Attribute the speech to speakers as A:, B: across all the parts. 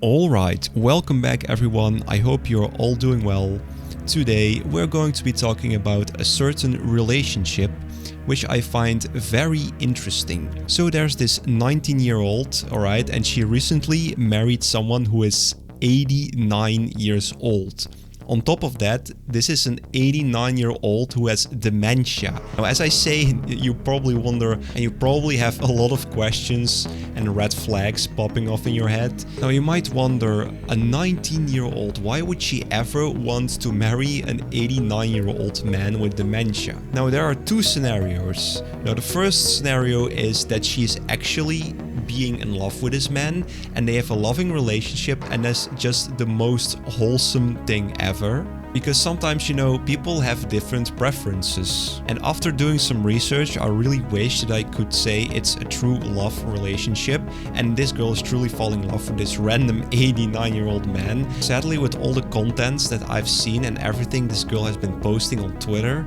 A: Alright, welcome back everyone, I hope you're all doing well. Today we're going to be talking about a certain relationship which I find very interesting. So there's this 19-year-old, alright, and she recently married someone who is 89 years old. On top of that, this is an 89-year-old who has dementia. Now, as I say, you probably wonder, and you probably have a lot of questions and red flags popping off in your head. Now, you might wonder, a 19-year-old, why would she ever want to marry an 89-year-old man with dementia? Now, there are two scenarios. Now, the first scenario is that she is actually being in love with this man and they have a loving relationship, and that's just the most wholesome thing ever. Because sometimes, you know, people have different preferences. And after doing some research, I really wish that I could say it's a true love relationship and this girl is truly falling in love with this random 89-year-old man. Sadly, with all the contents that I've seen and everything this girl has been posting on Twitter,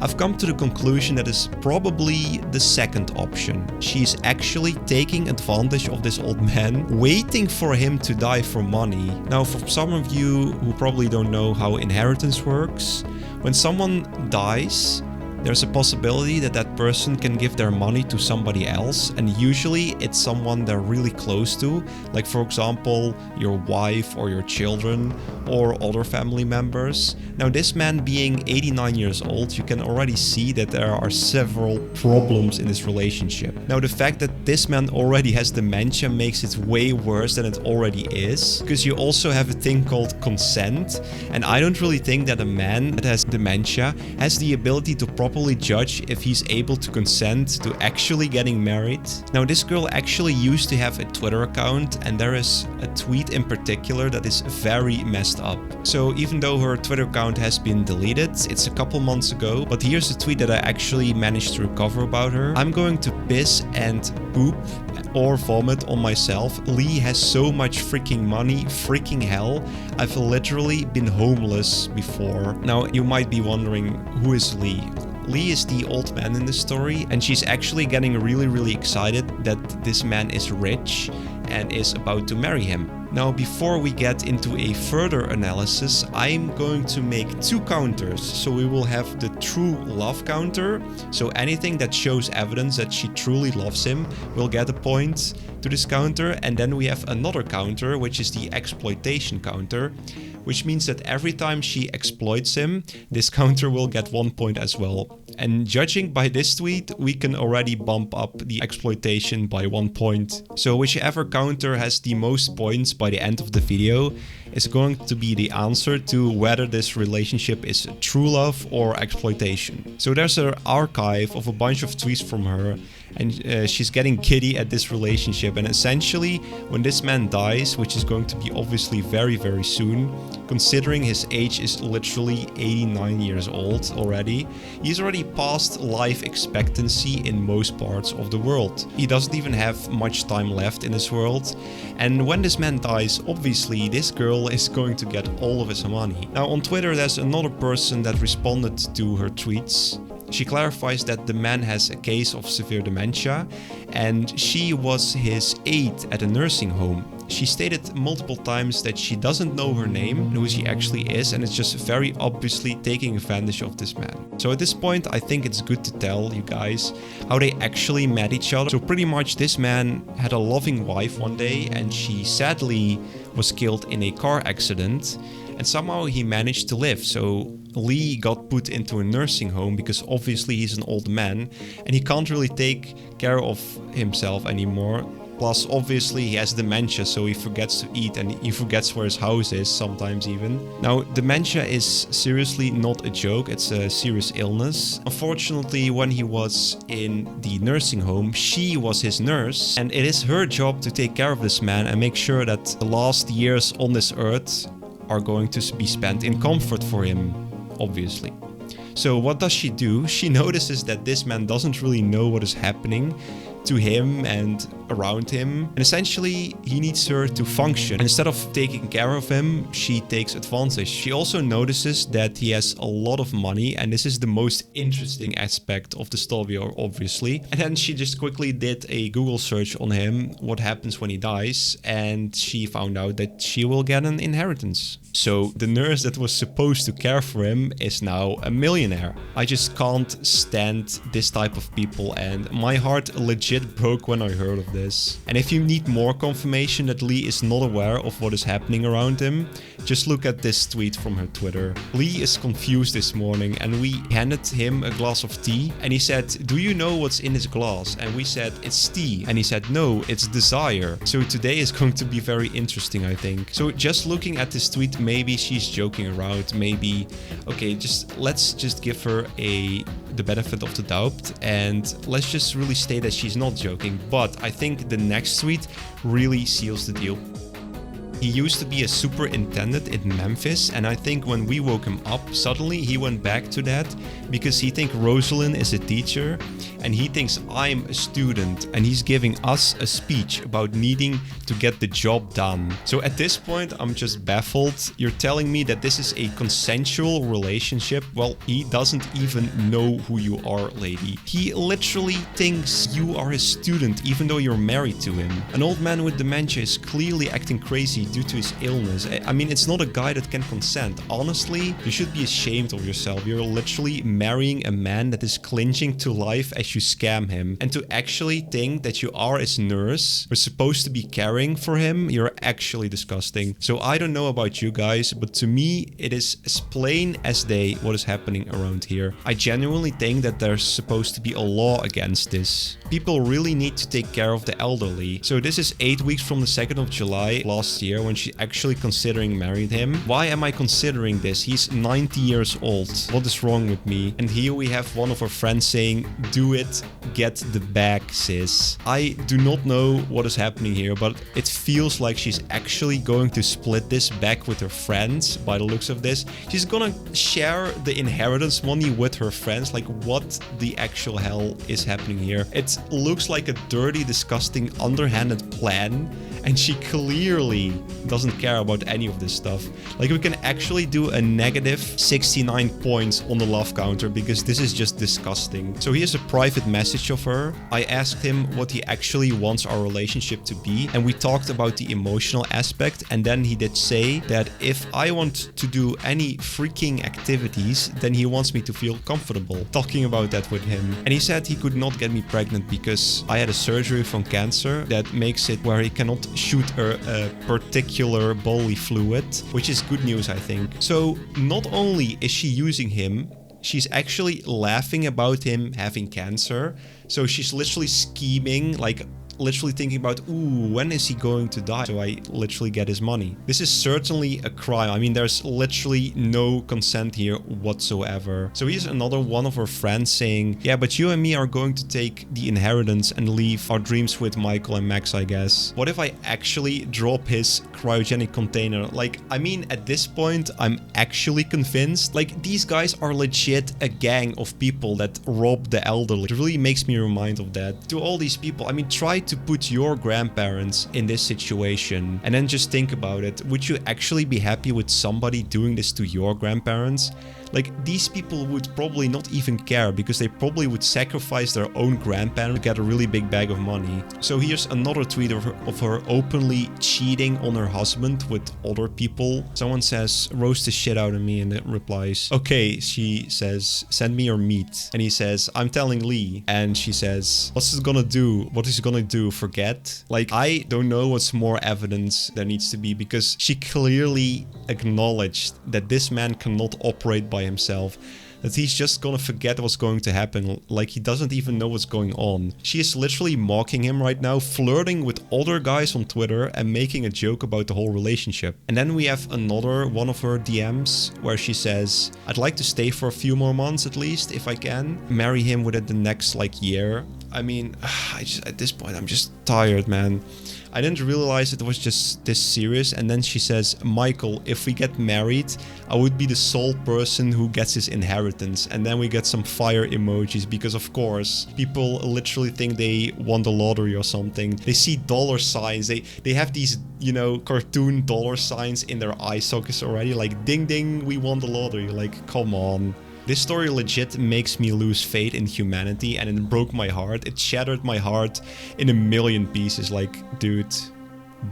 A: I've come to the conclusion that is probably the second option. She's actually taking advantage of this old man, waiting for him to die for money. Now, for some of you who probably don't know how inheritance works, when someone dies, there's a possibility that that person can give their money to somebody else, and usually it's someone they're really close to, like for example your wife or your children or other family members. Now, this man being 89 years old, you can already see that there are several problems in this relationship. Now, the fact that this man already has dementia makes it way worse than it already is, because you also have a thing called consent, and I don't really think that a man that has dementia has the ability to properly judge if he's able to consent to actually getting married. Now, this girl actually used to have a Twitter account, and there is a tweet in particular that is very messed up. So even though her Twitter account has been deleted, it's a couple months ago, but here's a tweet that I actually managed to recover about her. I'm going to piss and poop or vomit on myself. Lee has so much freaking money, freaking hell. I've literally been homeless before. Now, you might be wondering, who is Lee? Lee is the old man in the story, and she's actually getting really excited that this man is rich and is about to marry him. Now, before we get into a further analysis, I'm going to make two counters. So we will have the true love counter. So anything that shows evidence that she truly loves him will get a point to this counter. And then we have another counter, which is the exploitation counter, which means that every time she exploits him, this counter will get 1 point as well. And judging by this tweet, we can already bump up the exploitation by 1 point. So whichever counter has the most points by the end of the video is going to be the answer to whether this relationship is true love or exploitation. So there's an archive of a bunch of tweets from her, and she's getting giddy at this relationship. And essentially, when this man dies, which is going to be obviously very soon, considering his age is literally 89 years old already, he's already past life expectancy in most parts of the world. He doesn't even have much time left in this world. And when this man dies, obviously this girl is going to get all of his money. Now, on Twitter, there's another person that responded to her tweets. She clarifies that the man has a case of severe dementia and she was his aide at a nursing home. She stated multiple times that she doesn't know her name, who she actually is, and it's just very obviously taking advantage of this man. So at this point, I think it's good to tell you guys how they actually met each other. So pretty much this man had a loving wife one day and she sadly was killed in a car accident, and somehow he managed to live. So Lee got put into a nursing home because obviously he's an old man and he can't really take care of himself anymore. Plus, obviously, he has dementia, so he forgets to eat and he forgets where his house is, sometimes even. Now, dementia is seriously not a joke, it's a serious illness. Unfortunately, when he was in the nursing home, she was his nurse, and it is her job to take care of this man and make sure that the last years on this earth are going to be spent in comfort for him, obviously. So what does she do? She notices that this man doesn't really know what is happening to him and around him. And essentially, he needs her to function. And instead of taking care of him, she takes advantage. She also notices that he has a lot of money, and this is the most interesting aspect of the story, obviously. And then she just quickly did a Google search on him, what happens when he dies, and she found out that she will get an inheritance. So the nurse that was supposed to care for him is now a millionaire. I just can't stand this type of people, and my heart legit broke when I heard of this. And if you need more confirmation that Lee is not aware of what is happening around him, just look at this tweet from her Twitter. Lee is confused this morning, and we handed him a glass of tea, and he said, "Do you know what's in his glass?" And we said, "It's tea." And he said, "No, it's desire." So today is going to be very interesting, I think. So just looking at this tweet, maybe she's joking around, maybe, okay, let's just give her the benefit of the doubt, and let's just really state that she's not joking. But I think the next tweet really seals the deal. He used to be a superintendent in Memphis, and I think when we woke him up, suddenly he went back to that because he thinks Rosalind is a teacher and he thinks I'm a student, and he's giving us a speech about needing to get the job done. So at this point, I'm just baffled. You're telling me that this is a consensual relationship? Well, he doesn't even know who you are, lady. He literally thinks you are his student even though you're married to him. An old man with dementia is clearly acting crazy due to his illness. I mean, it's not a guy that can consent. Honestly, you should be ashamed of yourself. You're literally marrying a man that is clinging to life as you scam him. And to actually think that you are his nurse, we're supposed to be caring for him, you're actually disgusting. So I don't know about you guys, but to me, it is as plain as day what is happening around here. I genuinely think that there's supposed to be a law against this. People really need to take care of the elderly. So this is 8 weeks from the 2nd of July last year when she actually considering marrying him. Why am I considering this? He's 90 years old. What is wrong with me? And here we have one of her friends saying, "Do it, get the bag, sis." I do not know what is happening here, but it feels like she's actually going to split this back with her friends by the looks of this. She's gonna share the inheritance money with her friends. Like, what the actual hell is happening here? It looks like a dirty, disgusting, underhanded plan, and she clearly doesn't care about any of this stuff. Like, we can actually do a negative 69 points on the love counter because this is just disgusting. So here's a private message of her. I asked him what he actually wants our relationship to be, and we talked about the emotional aspect, and then he did say that if I want to do any freaking activities, then he wants me to feel comfortable talking about that with him. And he said he could not get me pregnant because I had a surgery from cancer that makes it where he cannot shoot a particular bodily fluid, which is good news, I think. So not only is she using him, she's actually laughing about him having cancer. So she's literally scheming, like literally thinking about, ooh, when is he going to die so I literally get his money? This is certainly a crime. I mean, there's literally no consent here whatsoever. So here's another one of her friends saying, yeah, but you and me are going to take the inheritance and leave our dreams with Michael and Max, I guess. What if I actually drop his cryogenic container? Like, I mean, at this point, I'm actually convinced. Like, these guys are legit a gang of people that rob the elderly. It really makes me remind of that. To all these people, I mean, try to put your grandparents in this situation and then just think about it. Would you actually be happy with somebody doing this to your grandparents? Like, these people would probably not even care because they probably would sacrifice their own grandparent to get a really big bag of money. So here's another tweet of her openly cheating on her husband with other people. Someone says, roast the shit out of me, and it replies, okay, she says, send me your meat. And he says, I'm telling Lee. And she says, what's this gonna do? What is he gonna do? Forget? Like, I don't know what's more evidence there needs to be, because she clearly acknowledged that this man cannot operate by himself, that he's just gonna forget what's going to happen, like he doesn't even know what's going on. She is literally mocking him right now, flirting with other guys on Twitter and making a joke about the whole relationship. And then we have another one of her DMs where she says, I'd like to stay for a few more months at least, if I can. Marry him within the next, like, year. I mean, at this point, I'm just tired, man. I didn't realize it was just this serious. And then she says, Michael, if we get married, I would be the sole person who gets his inheritance. And then we get some fire emojis because, of course, people literally think they won the lottery or something. They see dollar signs. They have these, you know, cartoon dollar signs in their eye sockets already. Like, ding ding, we won the lottery. Like, come on. This story legit makes me lose faith in humanity, and it broke my heart. It shattered my heart in a million pieces. Like, dude,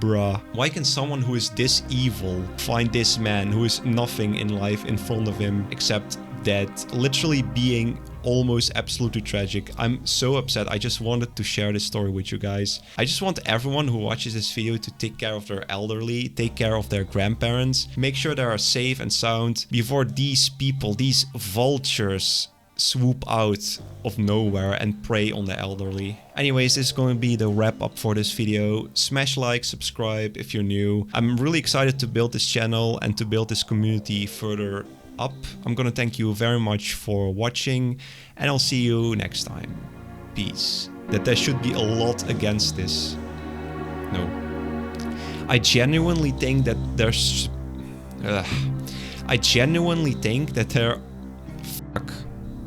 A: bruh. Why can someone who is this evil find this man who is nothing in life in front of him except dead, literally being almost absolutely tragic? I'm so upset. I just wanted to share this story with you guys. I just want everyone who watches this video to take care of their elderly, take care of their grandparents, make sure they are safe and sound before these people, these vultures, swoop out of nowhere and prey on the elderly. Anyways, this is going to be the wrap up for this video. Smash like, subscribe if you're new. I'm really excited to build this channel and to build this community further up. I'm gonna thank you very much for watching, and I'll see you next time. Peace. That there should be a lot against this. No. I genuinely think that there's... I genuinely think that there